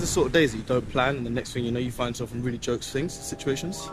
sort of days that you don't plan, and the next thing you know, you find yourself in really jokes things, situations.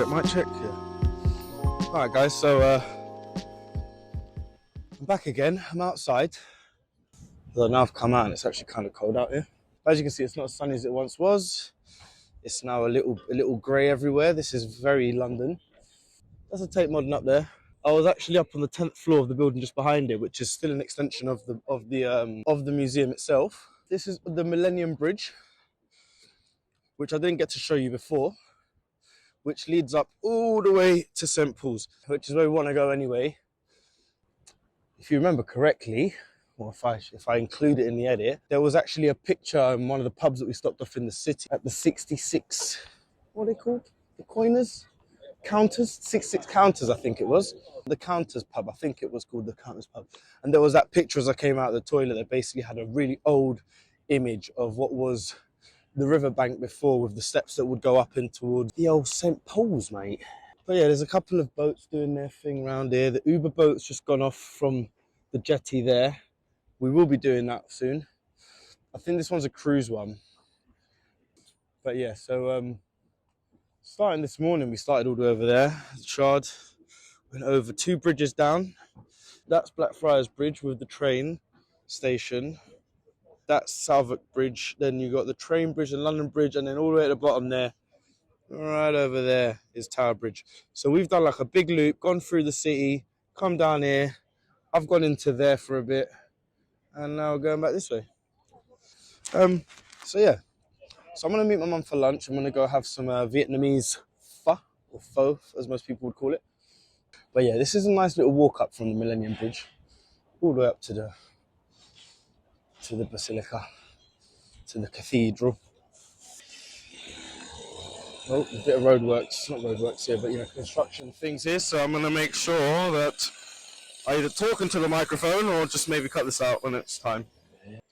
Mic check, yeah. Alright guys, so I'm back again. I'm outside. Although now I've come out and it's actually kind of cold out here. As you can see, it's not as sunny as it once was. It's now a little grey everywhere. This is very London. That's a Tate Modern up there. I was actually up on the 10th floor of the building just behind it, which is still an extension of the museum itself. This is the Millennium Bridge, which I didn't get to show you before, which leads up all the way to St. Paul's, which is where we want to go anyway. If you remember correctly, or if I include it in the edit, there was actually a picture in one of the pubs that we stopped off in the city at the 66, what are they called? The Coiners? Counters? 66 Counters, I think it was. The Counters pub, I think it was called the Counters pub. And there was that picture as I came out of the toilet that basically had a really old image of what was the riverbank before, with the steps that would go up in towards the old St. Paul's, mate. But yeah, there's a couple of boats doing their thing around here. The Uber boat's just gone off from the jetty there. We will be doing that soon. I think this one's a cruise one. But yeah, so starting this morning, we started all the way over there, Shard. Went over 2 bridges down. That's Blackfriars Bridge with the train station. That's Southwark Bridge. Then you got the train bridge and London Bridge, and then all the way at the bottom there, right over there, is Tower Bridge. So we've done like a big loop, gone through the city, come down here. I've gone into there for a bit, and now we're going back this way. So yeah. So I'm going to meet my mum for lunch. I'm going to go have some Vietnamese pho, or pho, as most people would call it. But yeah, this is a nice little walk up from the Millennium Bridge, all the way up to the Basilica, to the cathedral. Oh, a bit of roadworks, not roadworks here, but construction things here. So I'm going to make sure that I either talk into the microphone or just maybe cut this out when it's time.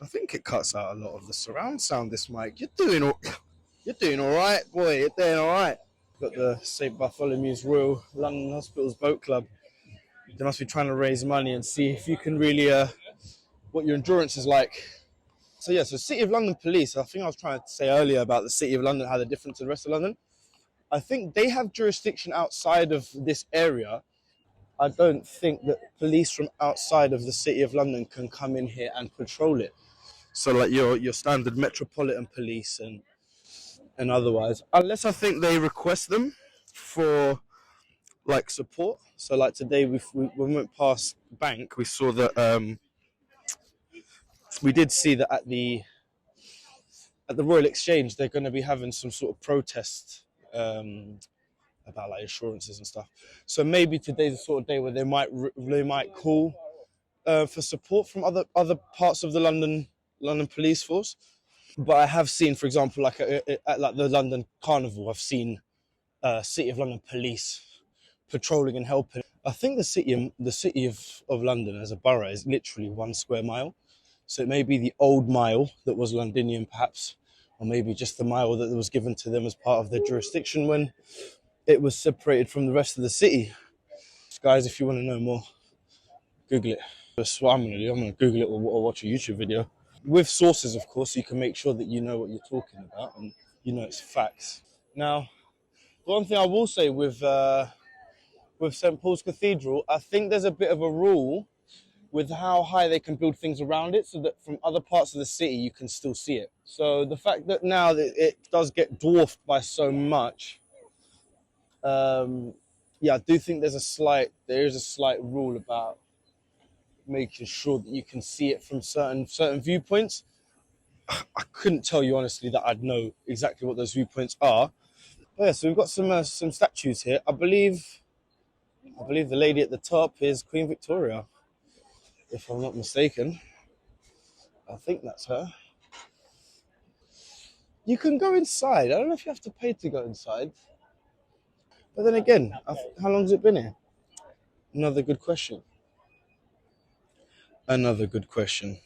I think it cuts out a lot of the surround sound, this mic. You're doing all right, boy. You're doing all right. Got the St. Bartholomew's Royal London Hospitals Boat Club. They must be trying to raise money and see if you can really, what your endurance is like. So yeah, so City of London Police, I think I was trying to say earlier about the City of London, how they're different to the rest of London. I think they have jurisdiction outside of this area. I don't think that police from outside of the City of London can come in here and patrol it. So like your standard Metropolitan Police and otherwise, unless I think they request them for like support. So like today, when we went past the bank, we saw that we did see that at the Royal Exchange, they're going to be having some sort of protest about like insurances and stuff. So maybe today's the sort of day where they might call for support from other parts of the London police force. But I have seen, for example, like at like the London Carnival, I've seen City of London Police patrolling and helping. I think the city of London as a borough is literally 1 square mile. So it may be the old mile that was Londinian, perhaps, or maybe just the mile that was given to them as part of their jurisdiction when it was separated from the rest of the city. Guys, if you want to know more, Google it. That's what I'm going to do. I'm going to Google it or watch a YouTube video. With sources, of course, you can make sure that you know what you're talking about and you know it's facts. Now, one thing I will say with St. Paul's Cathedral, I think there's a bit of a rule with how high they can build things around it so that from other parts of the city you can still see it. So the fact that now that it does get dwarfed by so much, yeah, I do think there is a slight rule about making sure that you can see it from certain viewpoints. I couldn't tell you honestly that I'd know exactly what those viewpoints are. But yeah, so we've got some statues here. I believe the lady at the top is Queen Victoria, if I'm not mistaken. I think that's her. You can go inside. I don't know if you have to pay to go inside. But then again, how long has it been here? Another good question. Another good question.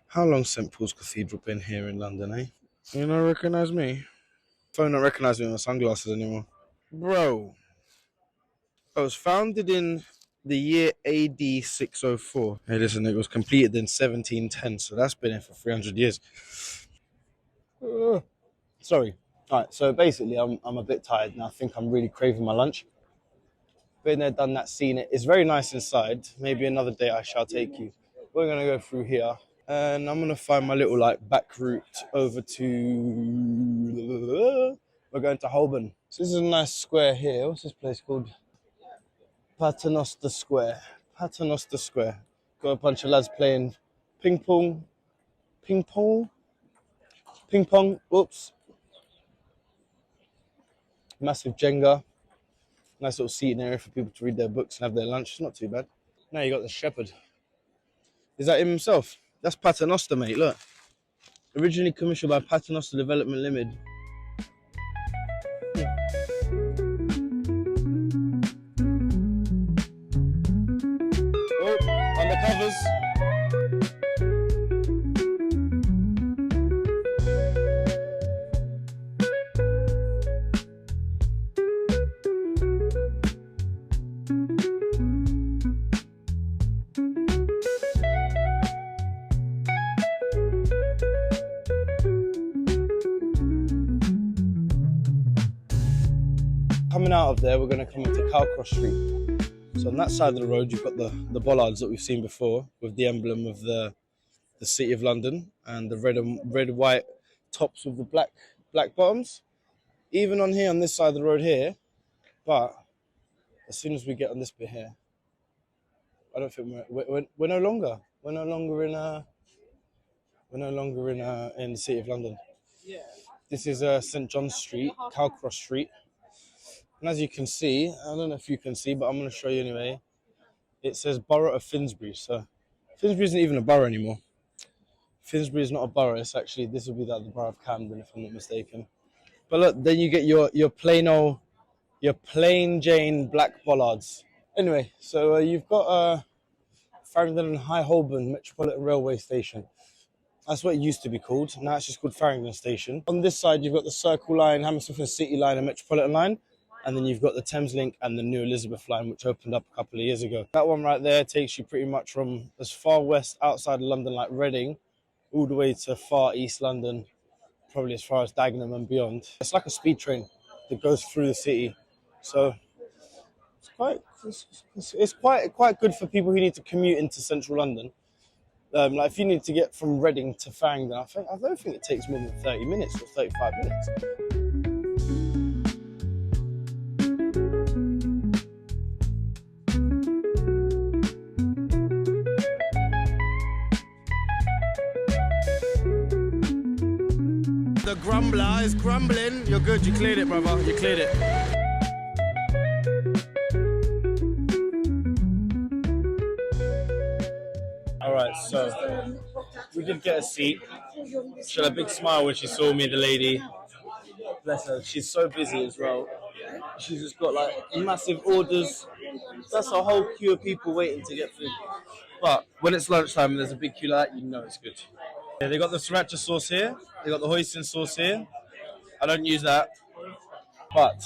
How long St. Paul's Cathedral been here in London, eh? You don't recognise me? Phone don't recognise me with my sunglasses anymore. Bro, I was founded in the year AD 604. Hey, listen, it was completed in 1710, so that's been here for 300 years. Sorry. All right, so basically, I'm a bit tired and I think I'm really craving my lunch. Been there, done that, seen it. It's very nice inside. Maybe another day I shall take you. We're gonna go through here, and I'm gonna find my little back route over to. We're going to Holborn. So this is a nice square here. What's this place called? Paternoster Square. Paternoster Square. Got a bunch of lads playing ping pong. Ping pong. Oops. Massive Jenga. Nice little seating area for people to read their books and have their lunch. It's not too bad. Now you got the shepherd. Is that him himself? That's Paternoster, mate. Look. Originally commissioned by Paternoster Development Limited. Oh, undercovers. Coming out of there, we're going to come into Calcross Street. So on that side of the road, you've got the bollards that we've seen before with the emblem of the City of London and the red white tops with the black bottoms. Even on here, on this side of the road here, but as soon as we get on this bit here, I don't think we're no longer in the City of London. Yeah. This is St John's Street, Calcross Street. And as you can see, I don't know if you can see, but I'm going to show you anyway. It says Borough of Finsbury. So Finsbury isn't even a borough anymore. Finsbury is not a borough. It's actually, this would be like the Borough of Camden, if I'm not mistaken. But look, then you get your plain Jane black bollards. Anyway, so you've got Farringdon and High Holborn Metropolitan Railway Station. That's what it used to be called. Now it's just called Farringdon Station. On this side, you've got the Circle Line, Hammersmith and City Line and Metropolitan Line. And then you've got the Thameslink and the New Elizabeth Line, which opened up a couple of years ago. That one right there takes you pretty much from as far west outside of London, like Reading, all the way to far east London, probably as far as Dagenham and beyond. It's like a speed train that goes through the city. So it's quite good for people who need to commute into central London. Like if you need to get from Reading to Farringdon, I don't think it takes more than 30 minutes or 35 minutes. The grumbler is grumbling. You're good, you cleared it, brother. You cleared it. Alright, so we did get a seat. She had a big smile when she saw me, the lady. Bless her, she's so busy as well. She's just got like massive orders. That's a whole queue of people waiting to get food. But when it's lunchtime and there's a big queue like that, you know it's good. Yeah, they got the sriracha sauce here. They got the hoisin sauce here. I don't use that. But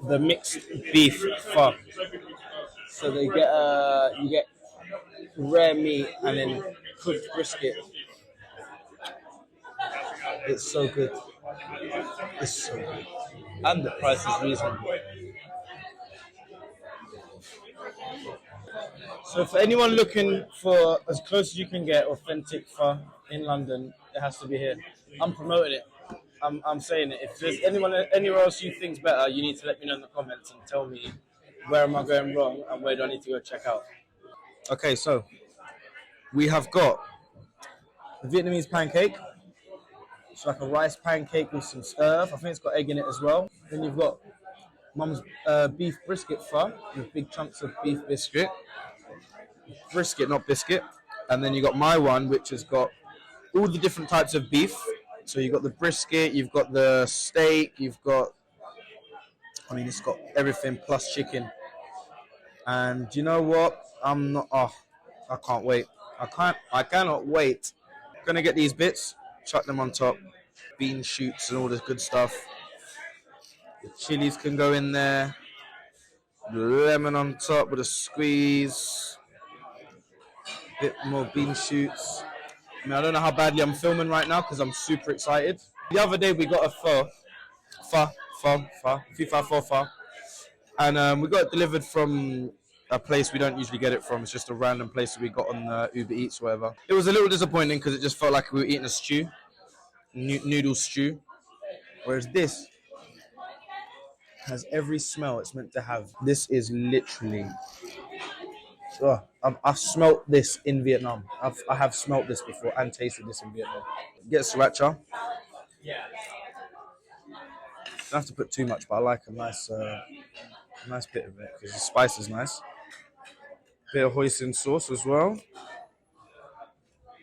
the mixed beef pho. So they get you get rare meat and then cooked brisket. It's so good. It's so good. And the price is reasonable. So for anyone looking for as close as you can get authentic pho in London, it has to be here. I'm promoting it. I'm saying it. If there's anyone anywhere else you think's better, you need to let me know in the comments and tell me where am I going wrong and where do I need to go check out. Okay, so we have got the Vietnamese pancake. It's like a rice pancake with some stuff. I think it's got egg in it as well. Then you've got mum's beef brisket pho with big chunks of beef brisket, not biscuit. And then you got my one, which has got all the different types of beef. So you've got the brisket, you've got the steak, it's got everything plus chicken. And you know what? I can't wait. I cannot wait. Gonna get these bits, chuck them on top, bean shoots and all this good stuff. The chilies can go in there, lemon on top with a squeeze, bit more bean shoots. I don't know how badly I'm filming right now because I'm super excited. The other day we got a pho, and we got it delivered from a place we don't usually get it from. It's just a random place that we got on Uber Eats or whatever. It was a little disappointing because it just felt like we were eating a stew, noodle stew, whereas this has every smell it's meant to have. This is literally... I've smelt this in Vietnam. I have smelt this before and tasted this in Vietnam. Get sriracha. Don't have to put too much, but I like a nice bit of it because the spice is nice. Bit of hoisin sauce as well.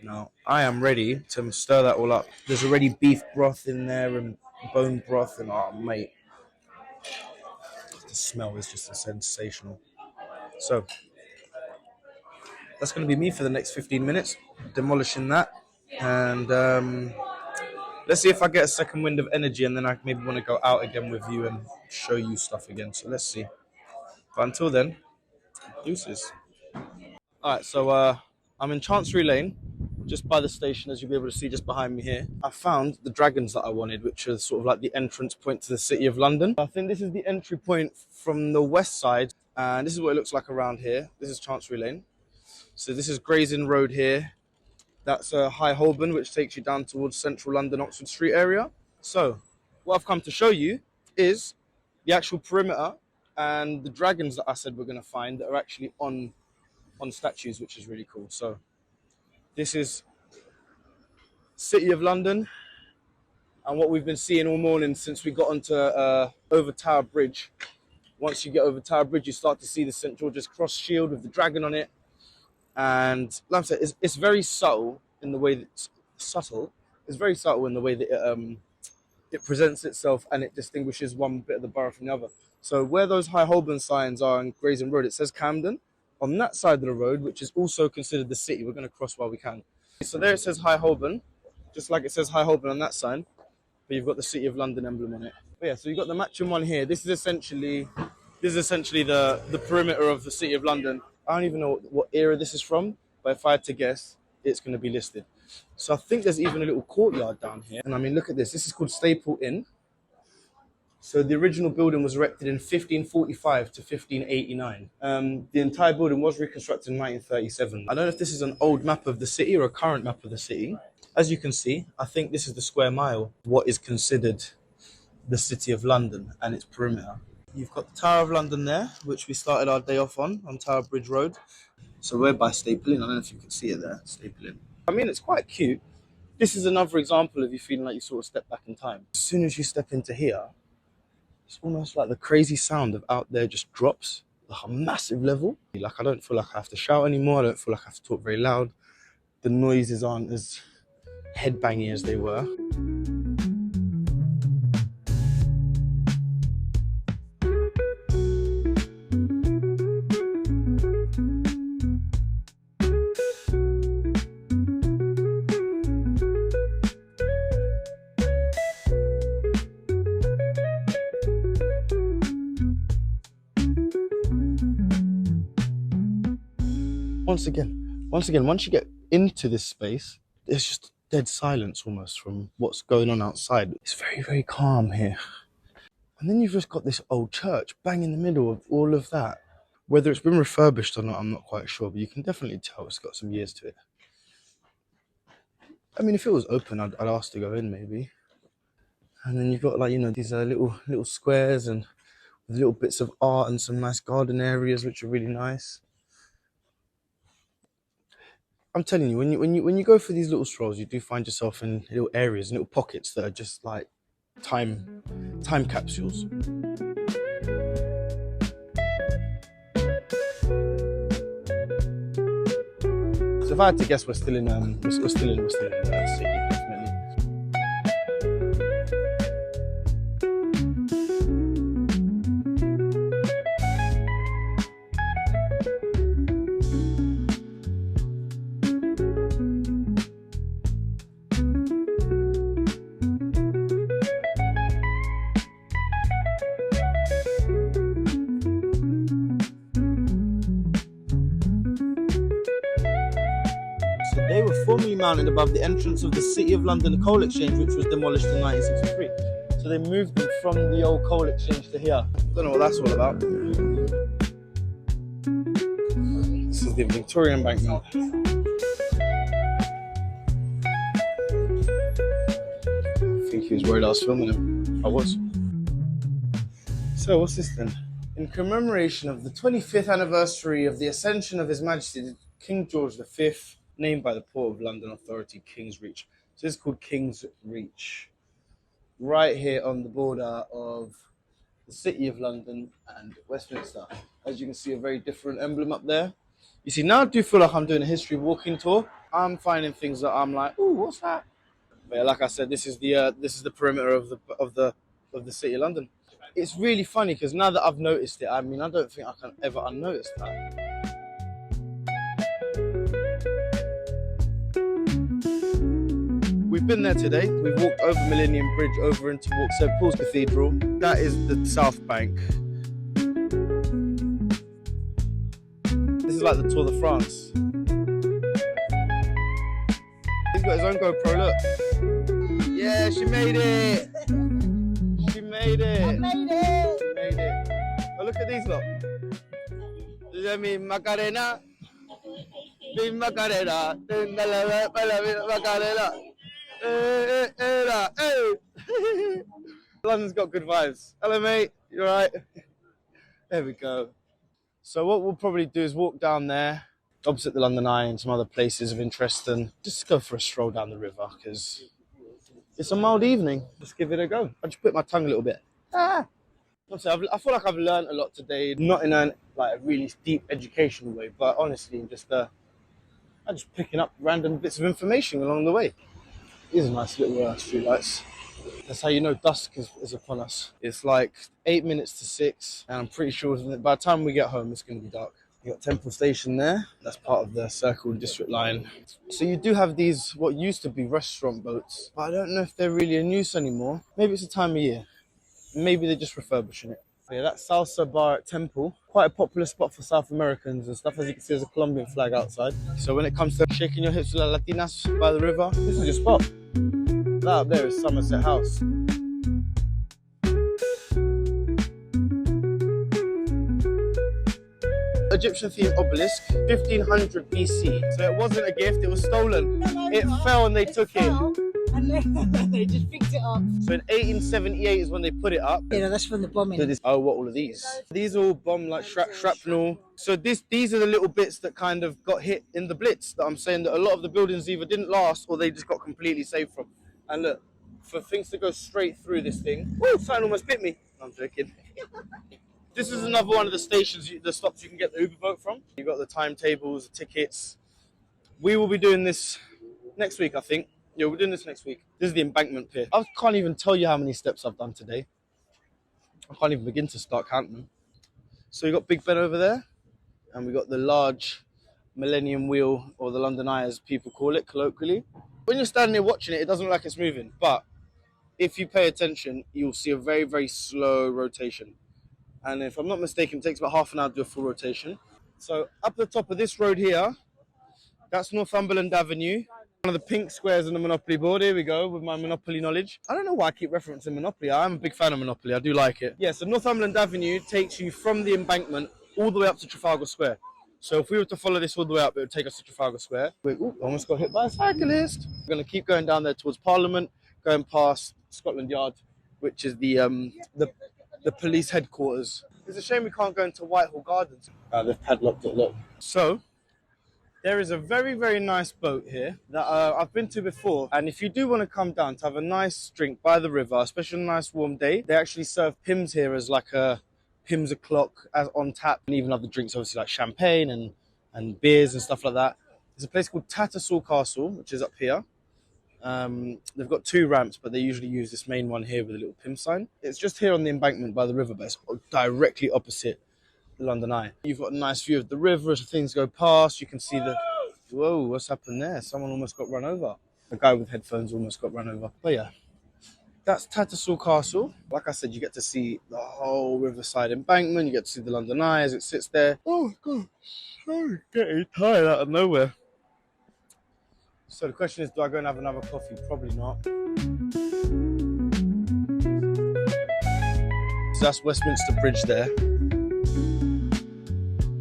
Now I am ready to stir that all up. There's already beef broth in there and bone broth, and oh mate, the smell is just sensational. So that's going to be me for the next 15 minutes, demolishing that. And let's see if I get a second wind of energy, and then I maybe want to go out again with you and show you stuff again. So let's see. But until then, deuces. All right, so I'm in Chancery Lane, just by the station, as you'll be able to see just behind me here. I found the dragons that I wanted, which are sort of like the entrance point to the City of London. I think this is the entry point from the west side, and this is what it looks like around here. This is Chancery Lane. So this is Gray's Inn Road here. That's High Holborn, which takes you down towards central London, Oxford Street area. So what I've come to show you is the actual perimeter and the dragons that I said we're going to find that are actually on statues, which is really cool. So this is City of London, and what we've been seeing all morning since we got onto over Tower Bridge. Once you get over Tower Bridge, you start to see the St George's Cross shield with the dragon on it. And like I said, it's very subtle in the way that it presents itself, and it distinguishes one bit of the borough from the other. So where those High Holborn signs are on Gray's Inn Road, it says Camden. On that side of the road, which is also considered the city, we're going to cross while we can. So there it says High Holborn, just like it says High Holborn on that sign, but you've got the City of London emblem on it. But yeah, so you've got the matching one here. This is essentially the perimeter of the City of London. I don't even know what era this is from, but if I had to guess, it's going to be listed. So I think there's even a little courtyard down here. And I mean, look at this. This is called Staple Inn. So the original building was erected in 1545 to 1589. The entire building was reconstructed in 1937. I don't know if this is an old map of the city or a current map of the city. As you can see, I think this is the square mile, what is considered the City of London and its perimeter. You've got the Tower of London there, which we started our day off on Tower Bridge Road. So we're by Staple Inn. I don't know if you can see it there, Staple Inn. I mean, it's quite cute. This is another example of you feeling like you sort of step back in time. As soon as you step into here, it's almost like the crazy sound of out there just drops like a massive level. Like I don't feel like I have to shout anymore. I don't feel like I have to talk very loud. The noises aren't as headbangy as they were. Once again, once you get into this space, there's just dead silence almost from what's going on outside. It's very, very calm here. And then you've just got this old church bang in the middle of all of that. Whether it's been refurbished or not, I'm not quite sure, but you can definitely tell it's got some years to it. I mean, if it was open, I'd ask to go in maybe. And then you've got like, these little squares and with little bits of art and some nice garden areas, which are really nice. I'm telling you, when you go for these little strolls, you do find yourself in little areas, little pockets that are just like time capsules. So if I had to guess, we're still in city, definitely. They were formerly mounted above the entrance of the City of London Coal Exchange, which was demolished in 1963. So they moved them from the old coal exchange to here. Don't know what that's all about. This is the Victoria Embankment. I think he was worried I was filming him. I was. So what's this then? In commemoration of the 25th anniversary of the ascension of His Majesty King George V, named by the Port of London Authority King's Reach. So this is called King's Reach. Right here on the border of the City of London and Westminster. As you can see, a very different emblem up there. You see, now I do feel like I'm doing a history walking tour. I'm finding things that I'm like, ooh, what's that? But yeah, like I said, this is the perimeter of the City of London. It's really funny because now that I've noticed it, I mean, I don't think I can ever unnotice that. We've been there today. We've walked over Millennium Bridge, over into St Paul's Cathedral. That is the South Bank. This is like the Tour de France. He's got his own GoPro, look. Yeah, she made it. She made it. I made it. She made it. Oh, look at these lot. Let me Macarena. Big Macarena. Macarena. Hey. London's got good vibes. Hello, mate. You alright? There we go. So what we'll probably do is walk down there, opposite the London Eye and some other places of interest, and just go for a stroll down the river because it's a mild evening. Let's give it a go. I just put my tongue a little bit. I feel like I've learned a lot today, not in a really deep educational way, but honestly, I'm just picking up random bits of information along the way. These are nice little street lights. That's how you know dusk is upon us. It's like 8 minutes to 6, and I'm pretty sure by the time we get home, it's going to be dark. You got Temple Station there. That's part of the Circle District line. So you do have these, what used to be restaurant boats, but I don't know if they're really in use anymore. Maybe it's the time of year. Maybe they're just refurbishing it. Yeah, that salsa bar at Temple, quite a popular spot for South Americans and stuff. As you can see, there's a Colombian flag outside. So when it comes to shaking your hips with la Latinas by the river, this is your spot. That up there is Somerset House. Egyptian themed obelisk, 1500 BC. So it wasn't a gift, it was stolen. It fell and they took it. And then they just picked it up. So in 1878 is when they put it up. Yeah, that's from the bombing. Oh, what, all of these? These are all bomb like shrapnel. So these are the little bits that kind of got hit in the Blitz that I'm saying that a lot of the buildings either didn't last or they just got completely saved from. And look, for things to go straight through this thing, woo, something almost bit me. No, I'm joking. This is another one of the stations, the stops you can get the Uber boat from. You've got the timetables, the tickets. We will be doing this next week, I think. Yeah, we're doing this next week. This is the embankment pier. I can't even tell you how many steps I've done today. I can't even begin to start counting them. So we've got Big Ben over there, and we've got the large Millennium Wheel, or the London Eye as people call it colloquially. When you're standing there watching it, it doesn't look like it's moving, but if you pay attention, you'll see a very, very slow rotation. And if I'm not mistaken, it takes about half an hour to do a full rotation. So up the top of this road here, that's Northumberland Avenue. One of the pink squares on the Monopoly board. Here we go with my Monopoly knowledge. I don't know why I keep referencing Monopoly. I'm a big fan of Monopoly. I do like it. Yeah, so Northumberland Avenue takes you from the embankment all the way up to Trafalgar Square. So if we were to follow this all the way up, it would take us to Trafalgar Square. Ooh, almost got hit by a cyclist. We're going to keep going down there towards Parliament, going past Scotland Yard, which is the police headquarters. It's a shame we can't go into Whitehall Gardens. They've padlocked it, look. So There is a very, very nice boat here that I've been to before. And if you do want to come down to have a nice drink by the river, especially on a nice warm day, they actually serve Pimm's here as like a Pimm's o'clock as on tap, and even other drinks, obviously like champagne and beers and stuff like that. There's a place called Tattersall Castle, which is up here. They've got 2 ramps, but they usually use this main one here with a little Pim sign. It's just here on the embankment by the river, but it's directly opposite the London Eye. You've got a nice view of the river as things go past. You can see the... Whoa, what's happened there? Someone almost got run over. A guy with headphones almost got run over. But yeah, that's Tattersall Castle. Like I said, you get to see the whole riverside embankment. You get to see the London Eye as it sits there. Oh, God. I'm getting tired out of nowhere. So the question is, do I go and have another coffee? Probably not. So that's Westminster Bridge there.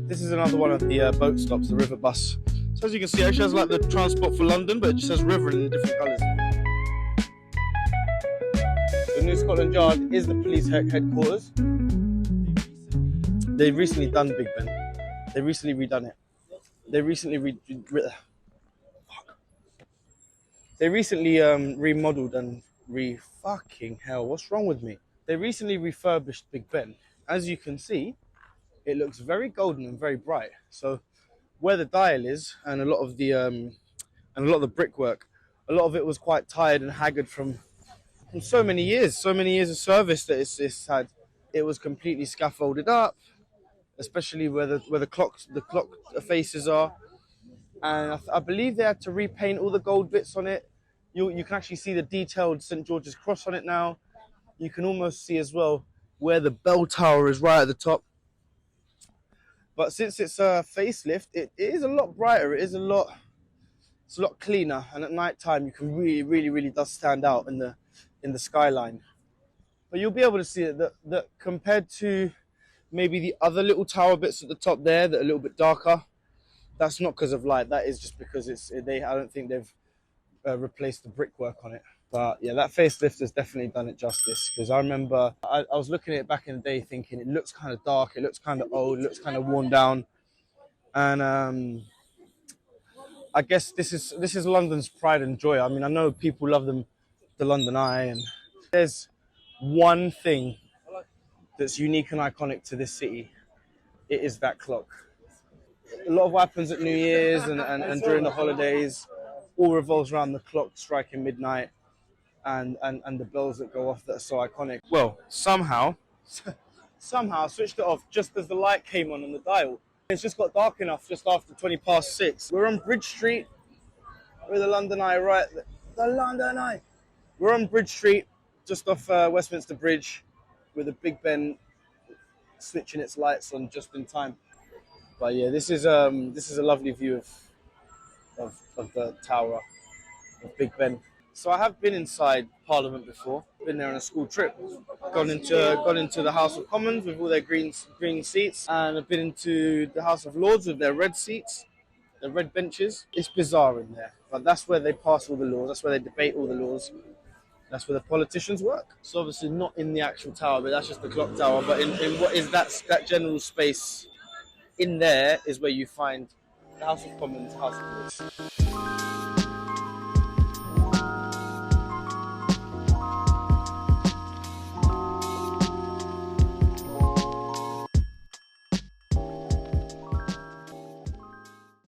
This is another one of the boat stops, the river bus. So as you can see, it actually has like the Transport for London, but it just has river in different colours. The New Scotland Yard is the police headquarters. They've recently done Big Ben. They recently redone it. They recently remodeled and fucking hell, what's wrong with me? They recently refurbished Big Ben. As you can see, it looks very golden and very bright. So where the dial is and a lot of the brickwork, a lot of it was quite tired and haggard from so many years of service that it's had. It was completely scaffolded up, especially where the clock faces are. And I believe they had to repaint all the gold bits on it. You can actually see the detailed St. George's Cross on it now. You can almost see as well where the bell tower is right at the top. But since it's a facelift, it is a lot brighter. It's a lot cleaner. And at night time, you can really does stand out in the skyline. But you'll be able to see it that compared to maybe the other little tower bits at the top there that are a little bit darker. That's not because of light. That is just because I don't think they've replaced the brickwork on it. But yeah, that facelift has definitely done it justice. Because I remember I was looking at it back in the day thinking it looks kind of dark, it looks kind of old, it looks kind of worn down. And I guess this is London's pride and joy. I mean, I know people love the London Eye, and there's one thing that's unique and iconic to this city. It is that clock. A lot of what happens at New Year's and during the holidays all revolves around the clock striking midnight and the bells that go off that are so iconic. Well, somehow I switched it off just as the light came on the dial. It's just got dark enough just after 6:20. We're on Bridge Street with the London Eye right there. The London Eye. We're on Bridge Street just off Westminster Bridge with the Big Ben switching its lights on just in time. But yeah, this is a lovely view of the tower of Big Ben. So I have been inside Parliament before. Been there on a school trip. Gone into the House of Commons with all their green seats, and I've been into the House of Lords with their red seats, the red benches. It's bizarre in there, but that's where they pass all the laws. That's where they debate all the laws. That's where the politicians work. So obviously not in the actual tower, but that's just the clock tower. But in what is that general space, in there is where you find the House of Commons, House of Lords.